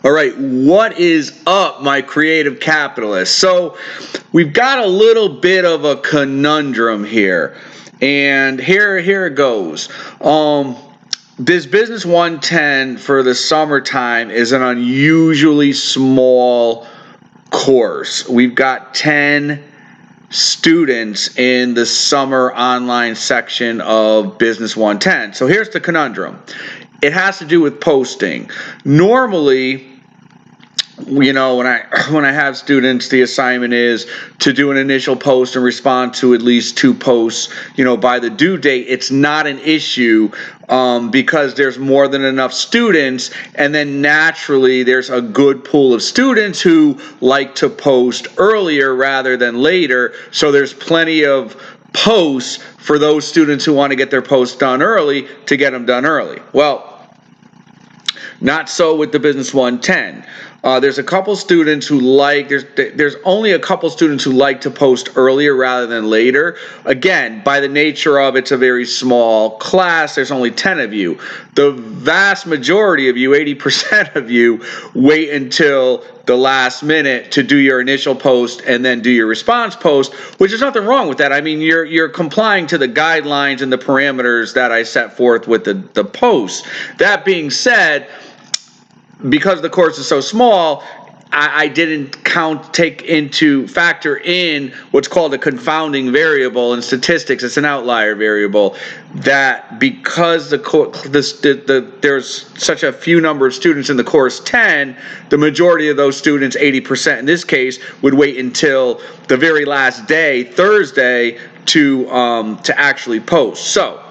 All right, what is up, my creative capitalists? So we've got a little bit of a conundrum here, and here it goes. This Business 110 for the summertime is an unusually small course. We've got 10 students in the summer online section of Business 110. So here's the conundrum. It has to do with posting. Normally, when I have students, the assignment is to do an initial post and respond to at least 2 posts, by the due date. It's not an issue because there's more than enough students, and then naturally there's a good pool of students who like to post earlier rather than later. So there's plenty of posts for those students who want to get their posts done early to get them done early. Well, not so with the Business 110. There's a couple students who there's only a couple students who like to post earlier rather than later. Again, by the nature of it's a very small class, there's only 10 of you. The vast majority of you, 80% of you, wait until the last minute to do your initial post and then do your response post, which is nothing wrong with that. I mean, you're complying to the guidelines and the parameters that I set forth with the post. That being said, because the course is so small, I didn't factor in what's called a confounding variable in statistics. It's an outlier variable that because there's such a few number of students in the course 10, the majority of those students, 80% in this case, would wait until the very last day, Thursday, to actually post. So,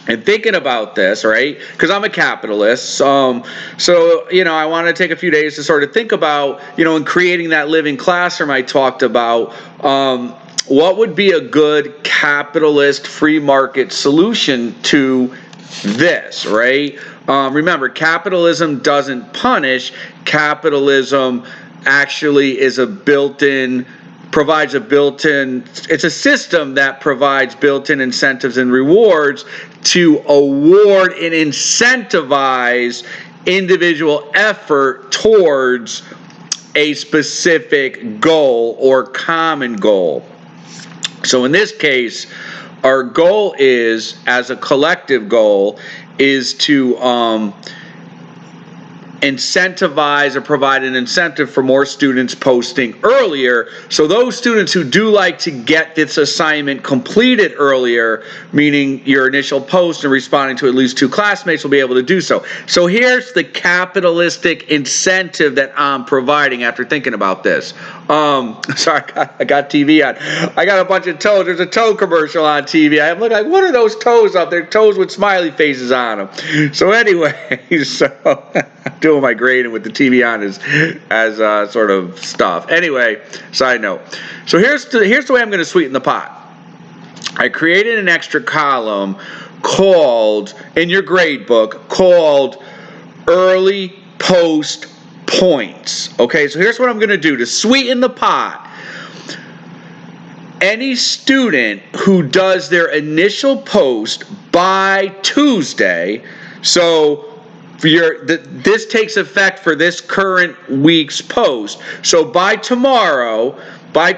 and thinking about this, right, because I'm a capitalist, so I want to take a few days to sort of think about, in creating that living classroom I talked about, what would be a good capitalist free market solution to this, right? Remember, capitalism doesn't punish. Capitalism actually is it's a system that provides built-in incentives and rewards to award and incentivize individual effort towards a specific goal or common goal. So in this case, our goal is, as a collective goal, is to incentivize or provide an incentive for more students posting earlier. So those students who do like to get this assignment completed earlier, meaning your initial post and responding to at least 2 classmates, will be able to do so. So here's the capitalistic incentive that I'm providing after thinking about this. Sorry, I got TV on. I got a bunch of toes. There's a toe commercial on TV. I'm looking like, what are those toes up there? Toes with smiley faces on them. So anyway, I'm doing my grading with the TV on as sort of stuff. Anyway, side note. So here's the way I'm going to sweeten the pot. I created an extra column in your grade book called Early Post Points. Okay, so here's what I'm going to do to sweeten the pot. Any student who does their initial post by Tuesday, so this takes effect for this current week's post. So by tomorrow, turn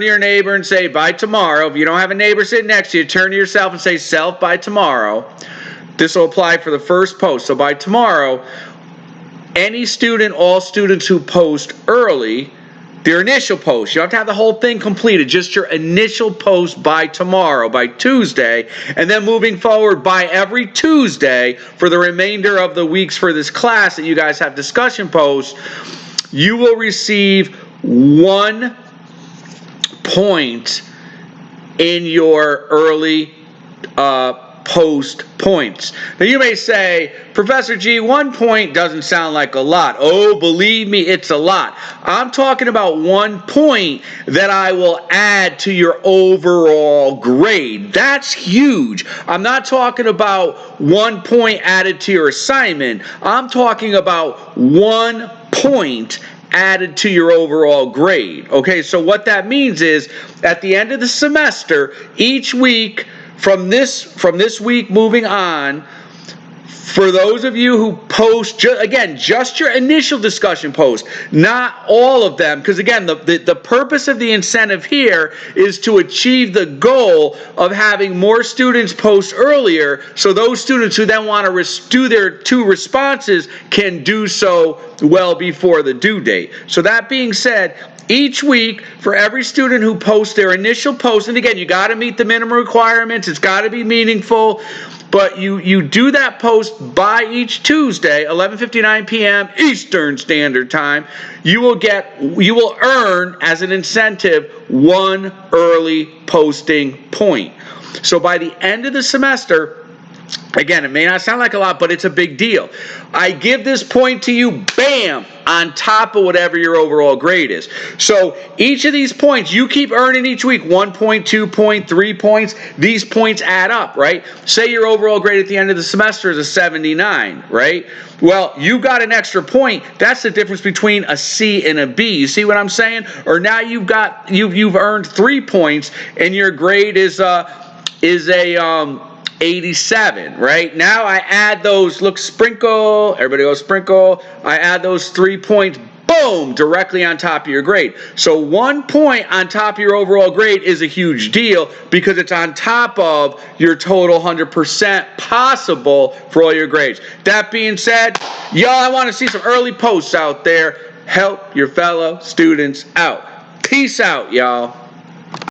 to your neighbor and say, by tomorrow. If you don't have a neighbor sitting next to you, turn to yourself and say, self, by tomorrow. This will apply for the first post. So by tomorrow, all students who post early, their initial post, you don't have to have the whole thing completed, just your initial post by tomorrow, by Tuesday, and then moving forward by every Tuesday for the remainder of the weeks for this class that you guys have discussion posts, you will receive 1 point in your early post points. Now you may say, Professor G, 1 point doesn't sound like a lot. Oh, believe me, it's a lot. I'm talking about 1 point that I will add to your overall grade. That's huge. I'm not talking about 1 point added to your assignment. I'm talking about 1 point added to your overall grade. Okay, so what that means is at the end of the semester, each week from this week moving on, For those of you who post, again, just your initial discussion post, not all of them, because again, the purpose of the incentive here is to achieve the goal of having more students post earlier, so those students who then want to do their 2 responses can do so well before the due date. So that being said, each week, for every student who posts their initial post, and again, you got to meet the minimum requirements, it's got to be meaningful, but you do that post by each Tuesday, 11:59 p.m. Eastern Standard Time. You will earn as an incentive 1 early posting point. So by the end of the semester, again, it may not sound like a lot, but it's a big deal. I give this point to you, bam, on top of whatever your overall grade is. So each of these points, you keep earning each week, 1 point, 2 point, 3 points. These points add up, right? Say your overall grade at the end of the semester is a 79, right? Well, you got an extra point. That's the difference between a C and a B. You see what I'm saying? Or now you've earned 3 points, and your grade is a 87, right? Now I add those, look, sprinkle, everybody go sprinkle. I add those 3 points, boom, directly on top of your grade. So 1 point on top of your overall grade is a huge deal because it's on top of your total 100% possible for all your grades. That being said, y'all, I want to see some early posts out there. Help your fellow students out. Peace out, y'all.